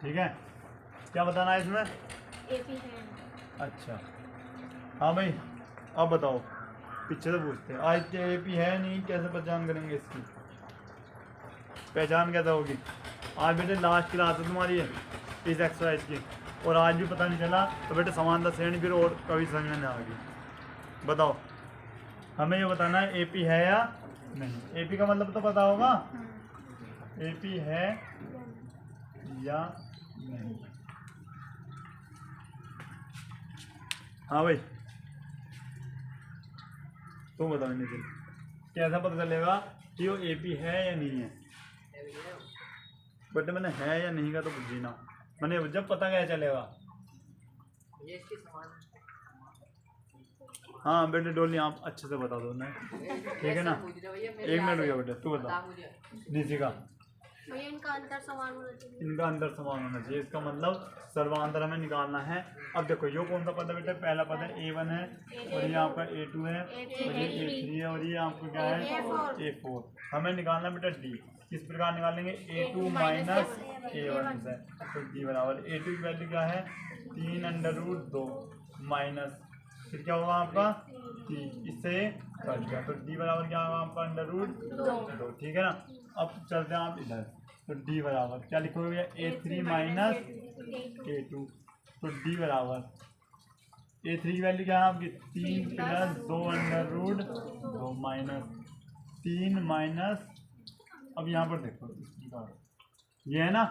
ठीक है, क्या बताना है इसमें? एपी है। अच्छा हाँ भाई, अब बताओ, पीछे से पूछते हैं आज के एपी है नहीं, कैसे पहचान करेंगे इसकी? पहचान कैसे होगी? आज बेटे लास्ट क्लास है तुम्हारी इस एक्सरसाइज की, और आज भी पता नहीं चला तो बेटे समानता श्रेणी फिर और कभी समझ में नहीं आएगी। बताओ, हमें ये बताना है एपी है या नहीं। एपी का मतलब तो पता होगा, एपी है या नहीं। हाँ भाई, तुम बताओ निखिल, कैसा पता चलेगा कि वो एपी है या नहीं है? बट मैंने है या नहीं का तो पूछ ना, मैंने जब पता क्या चलेगा। ये इसके समान हाँ बेटे डोली आप अच्छे से बता दो ना, ठीक है ना। एक मिनट भैया बेटे, तू बता निशिका। भैया इनका अंतर समान होना चाहिए। इनका अंदर समान होना चाहिए, इसका मतलब सर्वांतर हमें निकालना है। अब देखो यो कौन सा पद है बेटे? पहला पद है A1 है, और ये आपका A2 है, और ये A3 है, और ये आपका क्या है? A4। हमें निकालना है बेटा D। किस प्रकार निकालेंगे? A2 माइनस A1 से। तो D बराबर A2 की वैल्यू क्या है? 3√2 माइनस, फिर क्या होगा आपका 3, इससे कट गया तो D बराबर क्या होगा आपका? √2। ठीक है ना। अब चलते हैं आप इधर, तो D बराबर क्या लिखोगे भैया? A3 minus A2। तो D बराबर A3 की वैल्यू क्या है आपकी? 3 प्लस 2√2 माइनस 3 माइनस, अब यहाँ पर देखो इस प्रकार ये है ना।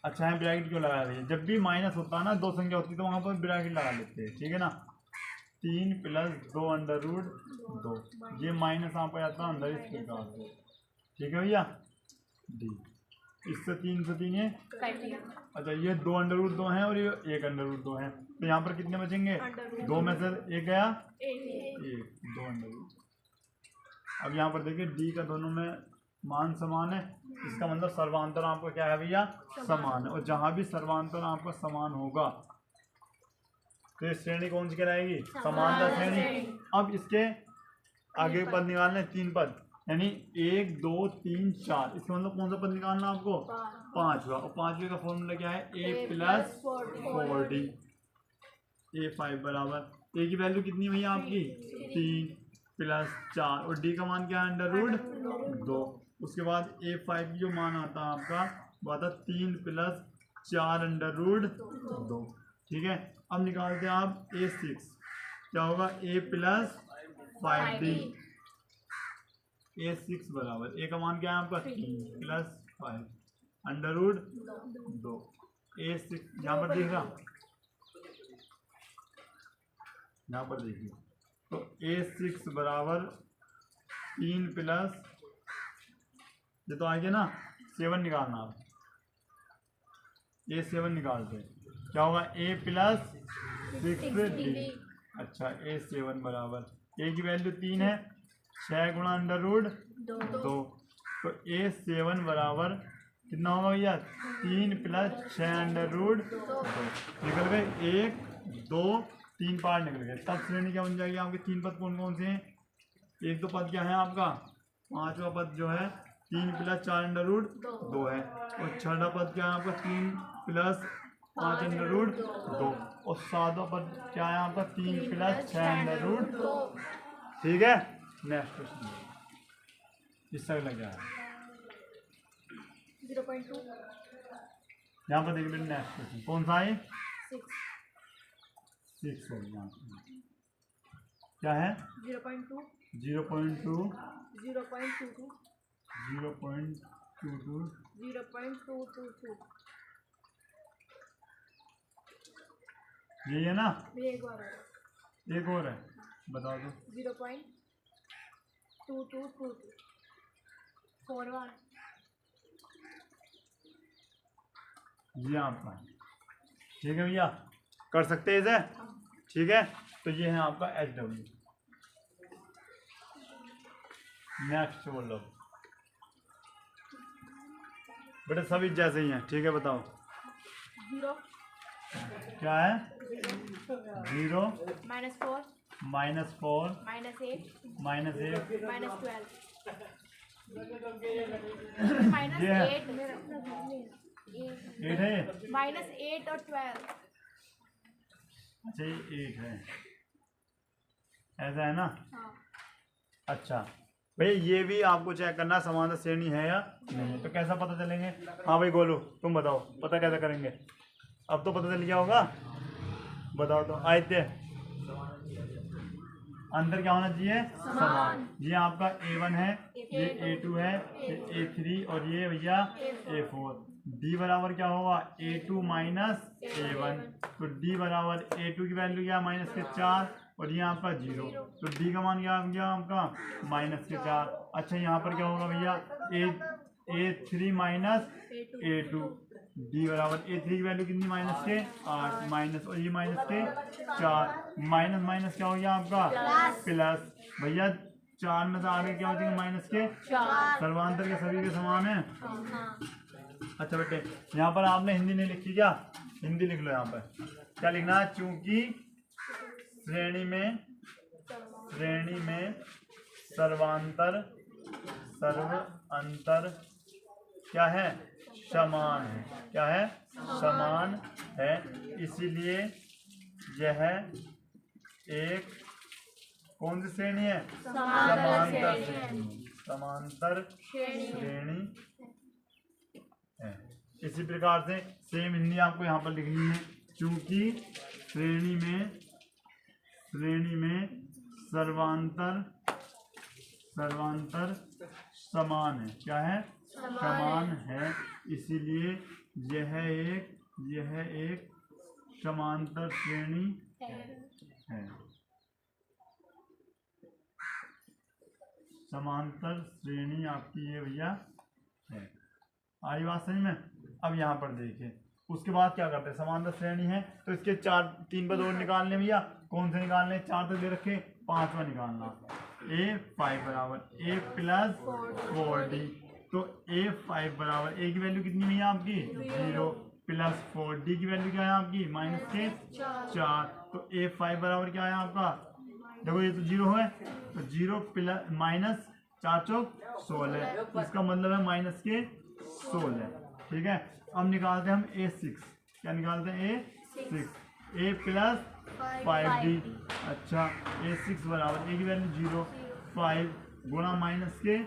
अच्छा है, ब्रैकेट क्यों लगा रही है? जब भी माइनस होता है ना, दो संख्या होती है तो वहाँ पर ब्रैकेट लगा लेते हैं, ठीक है ना। 3 प्लस 2√2, ये माइनस यहाँ पर आता है अंदर इस प्रकार से, ठीक है भैया। डी, इससे 3 से 3 है। अच्छा ये 2√2 है और ये 1√2 है, तो यहाँ पर कितने बचेंगे? 2 में से 1 गया, 1, 2√2। अब यहाँ पर देखिए डी का दोनों में मान समान है, इसका मतलब सर्वांतर आपका क्या है भैया? समान है। और जहाँ भी सर्वांतर आपका समान होगा तो ये श्रेणी कौन सी कहलाएगी? समांतर श्रेणी। अब इसके आगे पद निकालने 3 पद, यानी 1 2 3 4, इसका मतलब कौन सा पद निकालना आपको? 5वां। और 5वें का फॉर्मूला क्या है? A plus 4D। A5 बराबर A की वैल्यू कितनी भैया आपकी? 3 प्लस 4, और D का मान क्या है? √2। उसके बाद A5 की जो मान आता है आपका वो आता 3 प्लस 4√2, ठीक है। अब निकालते हैं आप A6, क्या होगा? A plus 5D। A6 बराबर A का मान क्या है आपका? 3 प्लस 5√2। A6 यहाँ पर देख रहा, यहाँ पर देखिए, तो A6 बराबर 3 प्लस, ये तो आगे ना 7 निकालना, आप A7 निकालते हैं, क्या होगा? A plus 6D। अच्छा A7 बराबर A की वैल्यू 3 है, 6 गुणा √2, तो A7 बराबर कितना होगा भैया? 3 प्लस 6√2 निकल गए, 1 2 3 पार्ट निकल गए। तब श्रेणी क्या बन जाएगी आपके? 3 पद कौन कौन से हैं? एक तो पद क्या है आपका? 5वां पद जो है 3 प्लस 4√2 है, और 6वां पद क्या है आपका? 3 प्लस 5√2, और 7वां पद क्या है आपका? 3 प्लस 6√2। ठीक है, नेक्स्ट क्वेश्चन इससे लग जाए 0.2। यहाँ पर देखिए नेक्स्ट क्वेश्चन कौन सा है? 6 हो गया, क्या है? 0.2 0.2 0.22 0.22 0.222। यही है ना? एक और है, एक और है, बता दो। 0.2222 4 ये आपका है, ठीक है भैया, कर सकते हैं इसे, ठीक है। तो ये है आपका HW। नेक्स्ट बोलो बेटा, सभी जैसे ही हैं, ठीक है। बताओ 0 क्या है? 0 -4 -4 -8 -1 -12 ये है। -8 8 है ये? -8 और 12। अच्छा ये 8 है, ऐसा है ना। हाँ। अच्छा भैया ये भी आपको चेक करना समांतर श्रेणी है या नहीं, तो कैसा पता चलेंगे? हाँ भाई गोलू तुम बताओ, पता कैसे करेंगे? अब तो पता चल गया होगा, बताओ तो। आदित्य अंतर क्या होना चाहिए? समान। ये आपका A1 है, ये A2 है, ये A3 और ये भैया A4। D बराबर क्या होगा? A2 minus A1। तो D बराबर A2 की वैल्यू क्या? -4 और ये आपका 0। तो D का मान क्या आ गया आपका? -4। अच्छा यहाँ पर क्या होगा भैया? A3 minus A2। D बराबर A3 की वैल्यू कितनी? -8 माइनस और ये -4 माइनस माइनस क्या हो गया आपका? प्लस। भैया 4 में से आगे क्या हो जाएगा? -4। सर्वांतर के सभी के समान है। अच्छा बेटे यहाँ पर आपने हिंदी नहीं लिखी क्या? हिंदी लिख लो। यहाँ पर क्या लिखना है? चूंकि श्रेणी में सर्वांतर अंतर क्या है? समान है। क्या है? समान है, इसीलिए यह एक कौन सी श्रेणी है? समांतर श्रेणी है। इसी प्रकार से सेम हिंदी आपको यहाँ पर लिखनी है। चूंकि श्रेणी में सर्वांतर समान है। क्या है? समान है, इसीलिए यह एक समांतर श्रेणी है। समांतर श्रेणी आपकी ये भैया है। आई बात समझ में? अब यहाँ पर देखिए उसके बाद क्या करते हैं? समांतर श्रेणी है तो इसके 3 पद और निकालने भैया। कौन से निकालने? 4 तो दे रखे, 5वां निकालना। A5 बराबर A + 4D। तो A5 बराबर A की वैल्यू कितनी भैया आपकी? 0 + 4D की वैल्यू क्या है आपकी? -4। तो A5 बराबर क्या है आपका? देखो ये तो 0 है, तो 0 + -4 चौक 16। इसका मतलब है -16। ठीक है। अब निकालते हैं हम A6। क्या निकालते हैं? A6 A + 5D। अच्छा A6 बराबर A की वैल्यू 0 5 गुणा -4।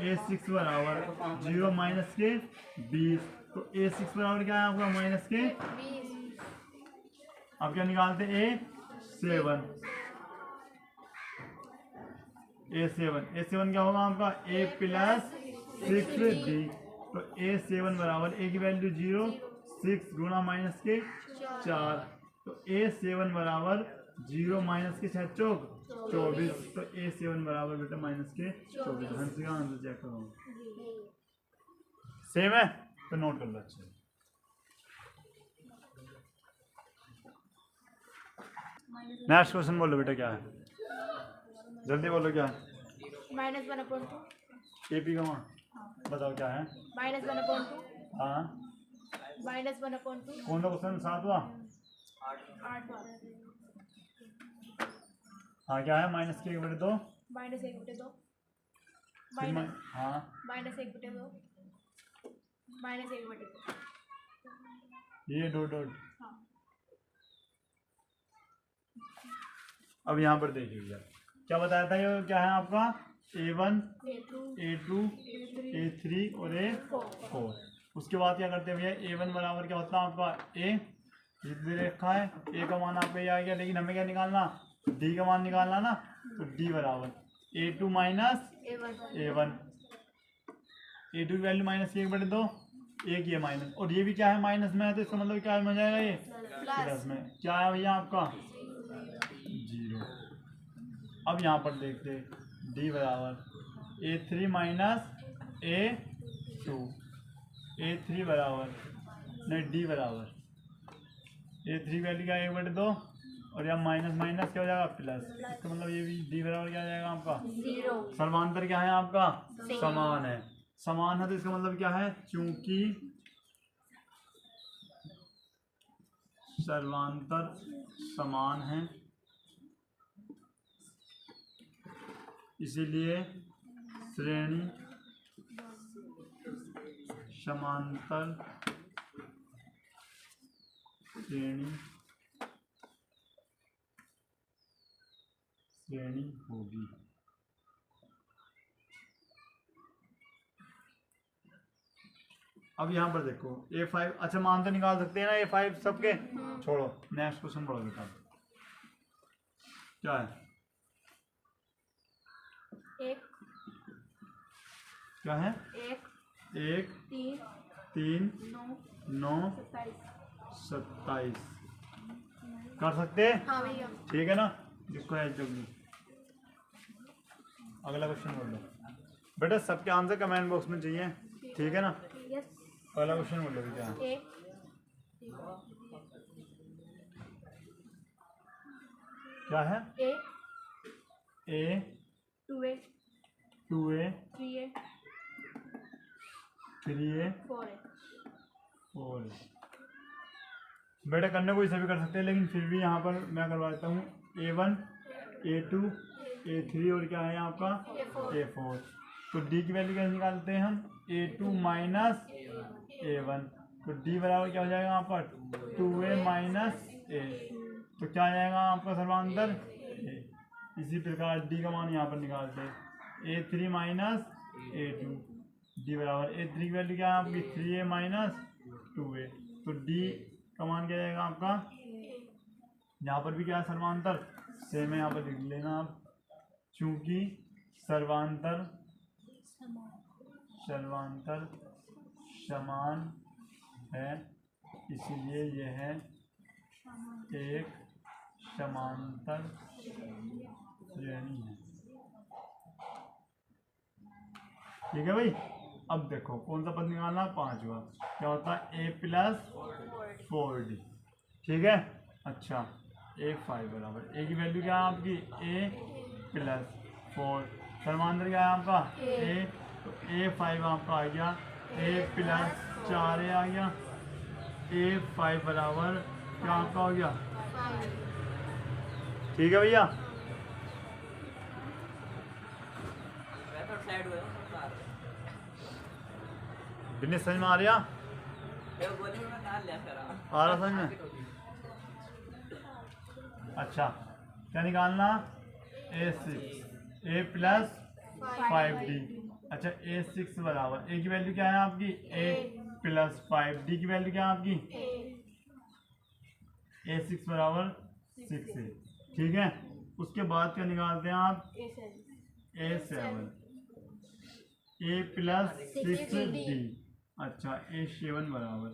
A6 बराबर 0 - 20। तो A6 बराबर क्या है आपका? -20। अब क्या निकालते हैं? A7 क्या होगा आपका? A + 6D। तो A7 बराबर A की वैल्यू 0 6 गुणा -4। तो A7 बराबर 0 -6 चौक 24। तो A7 बराबर बेटा -24। हंसी का आंसर चेक करो। सेम है तो नोट कर लो अच्छे। नेक्स्ट क्वेश्चन बोलो बेटा क्या है? जल्दी बोलो क्या है? -1/2। AP का मान बताओ क्या है? -1/2। हाँ -1/2। कौन सा क्वेश्चन? 7वां। 8वां। हाँ क्या है? -1/2 -1/2। हाँ -1/2। -1/2। ये डॉट। हाँ। अब यहाँ पर देखिए भैया क्या बताया था? ये क्या है आपका? A1 A2 A3 और A4। उसके बाद क्या करते हैं भैया? A1 बराबर क्या होता है आपका? A दे रखा है, A का मान आपका ये आ गया, लेकिन हमें क्या निकालना? D का मान निकालना ना। तो D बराबर A2 माइनस A1। A2 की वैल्यू -1/2, एक ये माइनस और ये भी क्या है? माइनस में है, तो इसका मतलब क्या हो जाएगा? ये प्लस में। क्या है भैया आपका? 0। अब यहाँ पर देखते D बराबर A3 माइनस A2। A3 बराबर नहीं D बराबर A3 वैल्यू क्या है? 1/2 और यहाँ माइनस माइनस क्या हो जाएगा? प्लस। इसका मतलब ये भी D बराबर क्या हो जाएगा आपका? 0। सर्वांतर क्या है आपका? समान है। समान है तो इसका मतलब क्या है? चूंकि सर्वांतर समान है इसीलिए श्रेणी समांतर श्रेणी होगी। अब यहाँ पर देखो A5, अच्छा मान तो निकाल सकते हैं ना A5 सबके, छोड़ो नेक्स्ट क्वेश्चन पढ़ो बेटा। क्या है? एक क्या है? एक 1 तीन 3 9 9 27। 27 कर सकते हैं? हाँ भैया। ठीक है ना, लिखो है जल्दी। अगला क्वेश्चन बोल लो बेटा, सबके आंसर कमेंट बॉक्स में चाहिए, ठीक है ना। यस। अगला क्वेश्चन बोल लो क्या है? ए क्या है? ए A 2A 2A 3A 3A 4A। 4A। बेटा करने को इसे भी कर सकते हैं, लेकिन फिर भी यहाँ पर मैं करवा देता हूँ A1 A2 A3 और क्या है यहाँ आपका A4। तो D की वैल्यू कैसे निकालते हैं हम? A2 माइनस A1, तो D बराबर क्या हो जाएगा यहाँ पर 2A माइनस A, तो क्या आ जाएगा आपका सर्वांतर A। इसी प्रकार D का मान यहाँ पर निकालते हैं A3 माइनस A2, D बराबर A3 की वैल्यू क्या है आपकी 3A माइनस 2A, तो D का मान क्या जाएगा आपका, यहाँ पर भी क्या है सर्वांतर सेम है, यहाँ पर लिख लेना आप, चूंकि सर्वांतर समान है इसलिए यह है एक समांतर श्रेणी है। ठीक है भाई। अब देखो कौन सा पद निकालना, पांचवा, क्या होता है A प्लस 4D, ठीक है। अच्छा A5 बराबर A की वैल्यू क्या है आपकी A प्लस 4, सर्वांतर क्या है आपका A, तो A5 आपका आ गया A प्लस 4A आ गया, A5 बराबर क्या आपका हो गया, ठीक है भैया। बिजनेस समझ में आ रहा, आ रहा समझ में। अच्छा क्या निकालना, A6 A प्लस 5D। अच्छा A6 बराबर A की वैल्यू क्या है आपकी A प्लस 5, D की वैल्यू क्या है आपकी A6 बराबर 6A, ठीक है। उसके बाद क्या निकालते हैं आप A7 A प्लस 6D। अच्छा A7 बराबर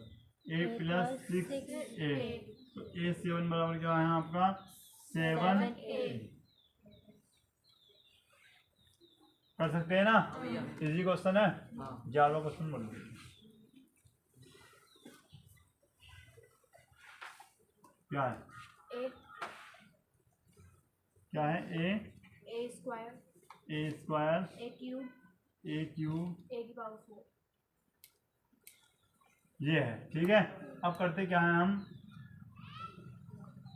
A प्लस 6A, तो A7 बराबर क्या है आपका 7A। कर सकते हैं ना, इजी क्वेश्चन है। 11वां क्वेश्चन बोलो क्या है, ए क्या है A square A cube A cube A की पावर 4। ये है, ठीक है। अब करते क्या है हम,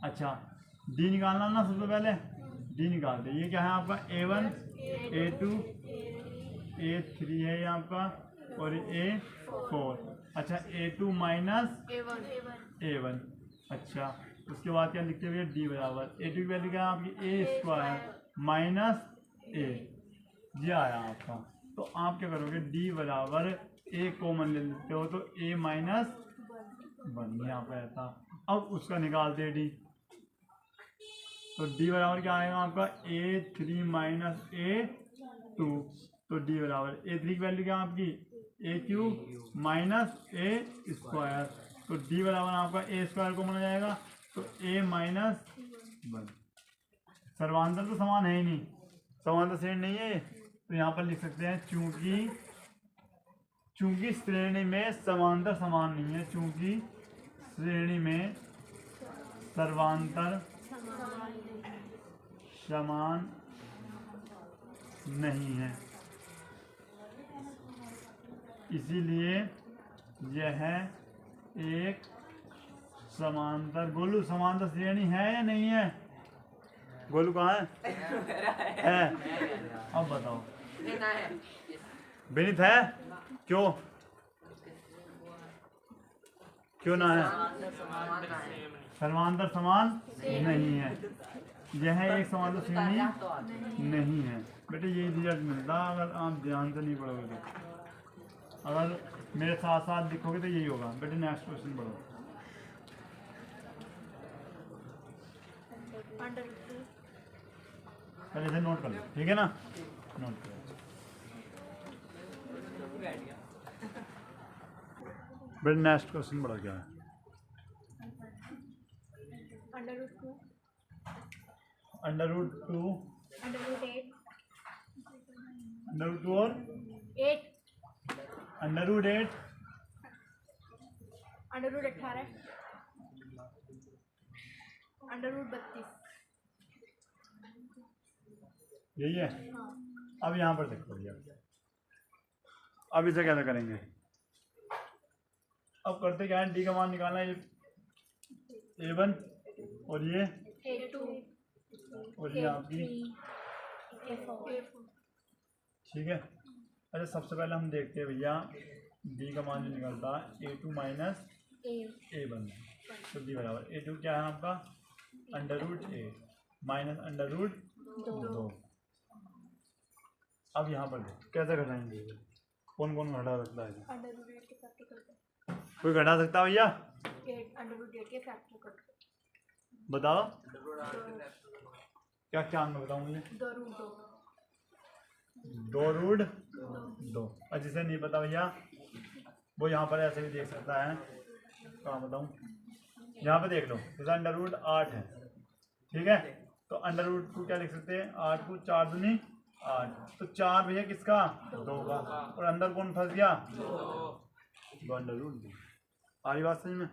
अच्छा D निकालना ना सबसे पहले, D निकालते। ये क्या है आपका A1 A2 A3 है ये आपका, और A4। अच्छा A2 माइनस A1। अच्छा उसके बाद क्या लिखते हुए D बराबर A2 की वैल्यू क्या है आपकी A स्क्वायर माइनस A, ये आया आपका। तो आप क्या करोगे D बराबर A कॉमन ले लेते हो, तो A माइनस 1 यहाँ पे रहता। अब उसका निकालते D, तो D बराबर क्या आएगा आपका A3 माइनस A2, तो D बराबर A3 की वैल्यू क्या आपकी A cube minus A square, तो D बराबर आपका A स्क्वायर को माना जाएगा, तो A माइनस 1। सर्वांतर तो समान है ही नहीं, समांतर श्रेणी नहीं है, तो यहाँ पर लिख सकते हैं चूंकि श्रेणी में समांतर समान नहीं है, चूंकि श्रेणी में सर्वांतर समान नहीं है इसीलिए यह एक समांतर, गोलू समांतर श्रेणी है या नहीं है, गोलू कहाँ है? अब बताओ विनीत है, क्यों क्यों ना है? समांतर है। समांतर समान नहीं है, यह एक समांतर श्रेणी नहीं है। बेटे ये रिजल्ट मिलता अगर आप ध्यान से नहीं पढ़ोगे तो। अगर मेरे साथ साथ लिखोगे तो यही होगा। बेटे नेक्स्ट क्वेश्चन पढ़ो। अंडर रूट 2 पहले से नोट कर लो, ठीक है ना? नोट करो। बेटे नेक्स्ट क्वेश्चन पढ़ो क्या है? Under root 2 under root 2, under root 8 under root 2 और 8 under root 8, under root 18 under root 32। यही है। हाँ अब यहाँ पर देखो भैया, अब इसे कैसे करेंगे? अब करते क्या है, डी का मान निकालना है। A1 और ये A2 और ये आपकी, A4 ठीक है। अच्छा सबसे पहले हम देखते हैं भैया डी का मान जो निकलता है A2 माइनस A1, तो डी बराबर A2 क्या है आपका? Under root 8 minus under root 2। अब यहाँ पर कैसे घटाएंगे? कौन कौन घटा सकता है? अंडर रूट 8 के फैक्टर करते कोई घटा सकता है भैया? 8 अंडर रूट 8 के फैक्टर करते बताओ क्या क्या आंसर बताऊँ मुझे? 2 रूट 2 रूट 2। और जिसे नहीं पता भैया वो यहाँ पर ऐसे भी देख सकता है। कहाँ बताऊँ? यहाँ पे देख लो, जैसे अंडर रूट 8 है, ठीक है? तो अंडर रूट को क्या लिख सकते हैं? 8 को 4 दूनी 8, तो 4 भैया किसका? 2 का। और अंदर कौन फंस गया? 2 अंडर रूट 2। आ रही बात समझ में?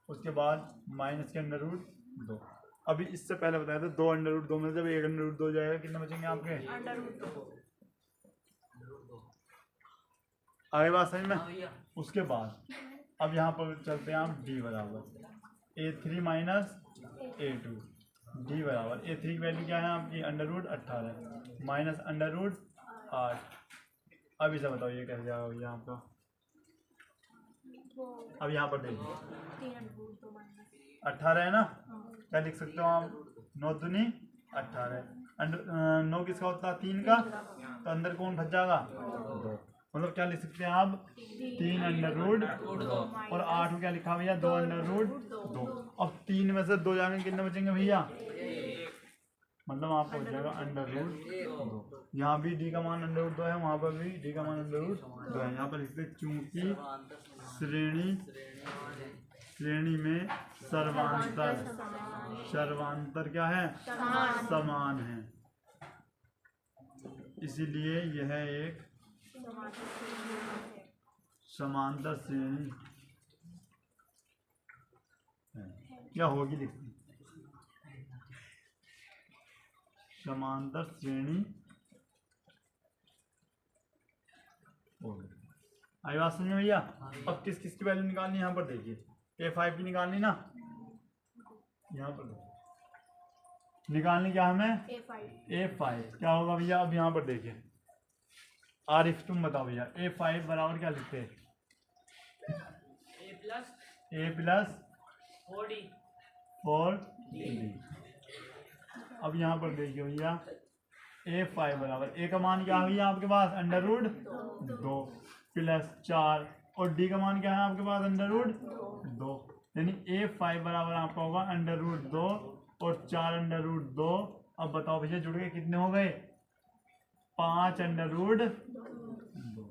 उसके बाद माइनस के अंडर रूट 2। अभी इससे पहले बताया था 2 अंडर रूट 2 में जब 1 अंडर रूट 2 जाएगा कितने बचेंगे आपके? अंडर रूट 2 आगे बात समझ में? उसके बाद अब यहाँ पर चलते हैं हम डी बराबर A3 माइनस A2, डी बराबर A3 की वैल्यू क्या है आपकी? Under root 18 minus under root 8। अब इसे बताओ ये कैसे जाएगा भैया आपका? अब यहाँ पर देखिए 3 अंडर रूट 2 माइनस 18 है ना, क्या लिख सकते हो आप? 9 दूनी 18। अंडर 9 किसका होता है? 3 का, तो अंदर कौन फंस जाएगा? 2। मतलब क्या लिख सकते हैं आप? 3 अंडर रूट 2। और 8 को क्या लिखा भैया? 2 अंडर रूट 2। अब 3 में से 2 जाएंगे कितने बचेंगे भैया? मतलब आपको हो जाएगा अंडर रूट 2। यहाँ भी डी का मान अंडर रूट 2 है, वहाँ पर भी डी का मान अंडर रूट 2 है। यहाँ पर लिखते चूंकि श्रेणी में सर्वांतर क्या है? समान है, इसीलिए यह एक समांतर श्रेणी है। क्या होगी लिखती? समांतर श्रेणी होगी। आई बात समझ में भैया? अब किस किस की वैल्यू निकालनी है? यहाँ पर देखिए A5 की निकालनी ना, यहाँ पर निकालनी क्या हमें? A5 क्या होगा भैया? अब यहाँ पर देखिए आरिफ तुम बताओ भैया A5 बराबर क्या लिखते हैं? A plus 4D। अब यहाँ पर देखिए भैया A5 बराबर A का मान क्या है भैया आपके पास? अंडर रूट 2 प्लस 4, और D का मान क्या है आपके पास? Under root 2। यानी A5 बराबर आपका होगा अंडर रूट 2 और 4 अंडर रूट 2। अब बताओ भैया जुड़ के कितने हो गए? 5 अंडर रूट 2।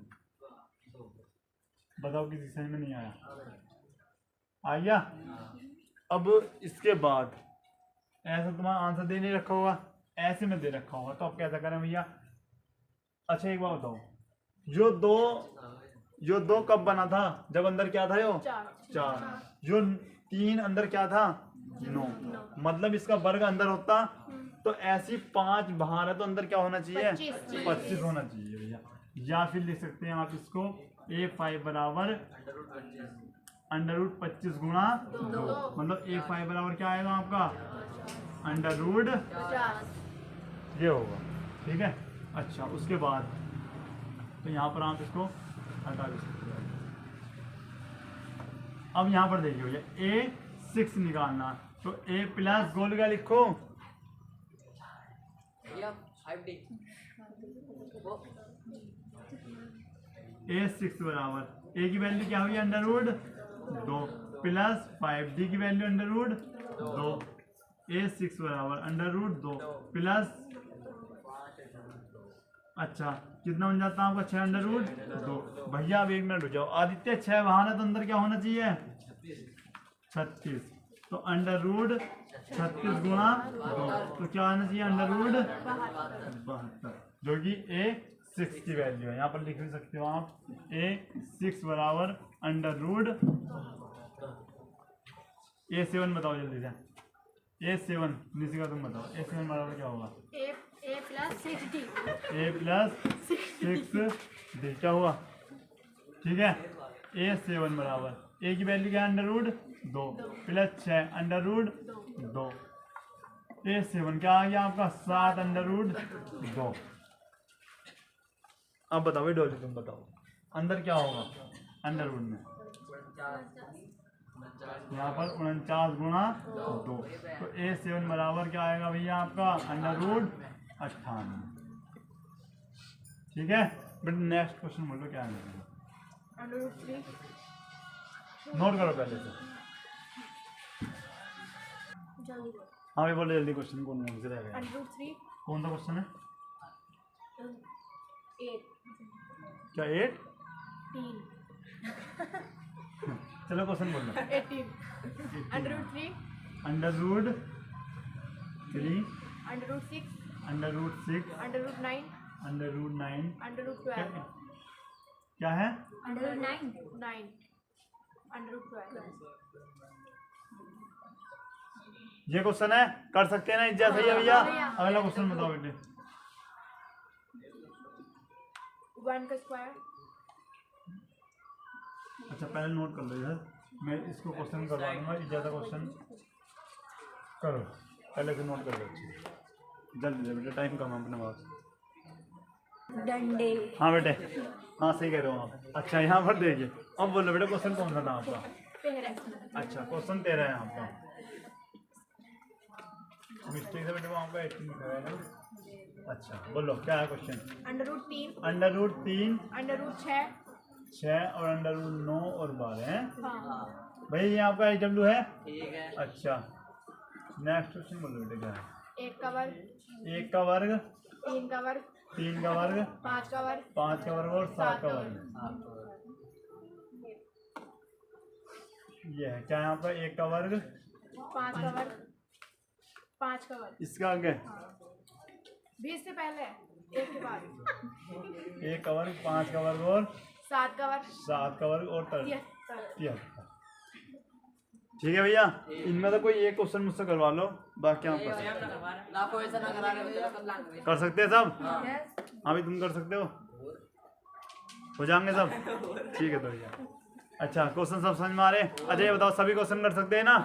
बताओ किसी समझ में नहीं आया? आ गया? अब इसके बाद ऐसा तुम्हारा आंसर दे नहीं रखा होगा, ऐसे में दे रखा होगा, तो अब कैसा करें भैया? अच्छा एक बात बताओ, जो दो कब बना था? जब अंदर क्या था? यो 4। जो 3 अंदर क्या था? 9। मतलब इसका वर्ग अंदर होता, तो ऐसी 5 बाहर है, तो अंदर क्या होना चाहिए? 25 होना चाहिए भैया। या फिर लिख सकते हैं आप इसको A5 बराबर अंडर रूट 25 गुणा 2। मतलब A5 बराबर क्या आएगा आपका? अंडर रूट 50 ये होगा, ठीक है? अच्छा उसके बाद तो यहाँ पर आप इसको हटा भी सकते हैं। अब यहाँ पर देखिए भैया ए 6 निकालना, तो ए प्लस गोल का लिखो भैया 5D वो ए 6 बराबर ए की वैल्यू क्या हुई अंडर रूट 2 प्लस 5d की वैल्यू अंडर रूट 2, ए 6 बराबर अंडर रूट 2 प्लस, अच्छा कितना बन जाता है आपका 6 अंडर रूट 2। भैया अब 1 मिनट रुक जाओ, आदित्य 6 बहाना तो अंदर क्या होना चाहिए 36, तो अंडर रूट 36 गुणा 2, तो क्या आना चाहिए अंडर रूट 72, जो कि ए 6 की वैल्यू है। यहाँ पर लिख भी सकते हो आप ए 6 बराबर अंडर रूट ए 7 बताओ जल्दी से, ए 7 निशिका तुम बताओ ए 7 बराबर क्या होगा ए प्लस 6D ए प्लस 6d क्या हुआ, ठीक है। ए 7 बराबर ए की वैल्यू क्या है under root 2 plus 6 under root 2, A 7 क्या आ गया आपका 7 अंडर रूट 2। अब बताओ भाई डोली तुम बताओ अंदर क्या होगा अंडर रूट में, यहाँ पर 49 गुणा 2, तो ए 7 बराबर क्या आएगा भैया आपका अंडर रूट 98, ठीक है। बट नेक्स्ट क्वेश्चन बोलो क्या है, अंडर रूट 3 नोट करो पहले से। जल्दी करो। हाँ भाई बोलो जल्दी, क्वेश्चन कौन कौन से रह गए, अंडर रूट 3 कौन सा क्वेश्चन है, 8 क्या 8, 3 चलो क्वेश्चन बोलो 18 under root 3 under root 3 under root 6 under root 6 under root 9 under root 9 under root क्या 12 क्या है अंडर रूट 9 अंडर रूट 12 ये क्वेश्चन है, कर सकते हैं ना इज्जा, सही है भैया। अगला क्वेश्चन बताओ बेटे, 1 का स्क्वायर। अच्छा पहले नोट कर लो इधर, मैं इसको क्वेश्चन करवा दूंगा, इज्जा का क्वेश्चन करो पहले से नोट कर लो, जल्दी से बेटे टाइम कम है अपने पास। डंडे। हाँ बेटे, हाँ सही कह रहे हो आप। अच्छा यहाँ पर देखिए, अब बोलो बेटे क्वेश्चन कौन सा था आपका, 13 अच्छा क्वेश्चन 13 है आपका, मिस्टेक से बेटे वो आपका 18 लिखा है ना। अच्छा बोलो क्या है question, under root 3 under root 3 under root 6 और अंडर रूट 9 और 12 है हाँ भाई, ये आपका HW है। ठीक है। अच्छा नेक्स्ट क्वेश्चन बोलो बेटे क्या है, 1 का वर्ग 1 का वर्ग 3 का वर्ग 3 का वर्ग 5 का वर्ग 5 का वर्ग और 7 का वर्ग, ये है क्या है आपका 1 का वर्ग 5 का वर्ग 5 का वर्ग, इसका आगे 20 से पहले 1 के बाद 1 का वर्ग 5 का वर्ग और 7 का वर्ग 7 का वर्ग और 73 73, ठीक है भैया। इनमें तो कोई एक क्वेश्चन मुझसे करवा लो, बाकी हम कर सकते हैं। लाखों ऐसा ना करा रहे हो, सब कर सकते हैं सब, यस हाँ भी तुम कर सकते हो जाएंगे सब, ठीक है तो भैया। अच्छा क्वेश्चन सब समझ में आ रहे हैं, अच्छा ये बताओ सभी क्वेश्चन कर सकते हैं ना।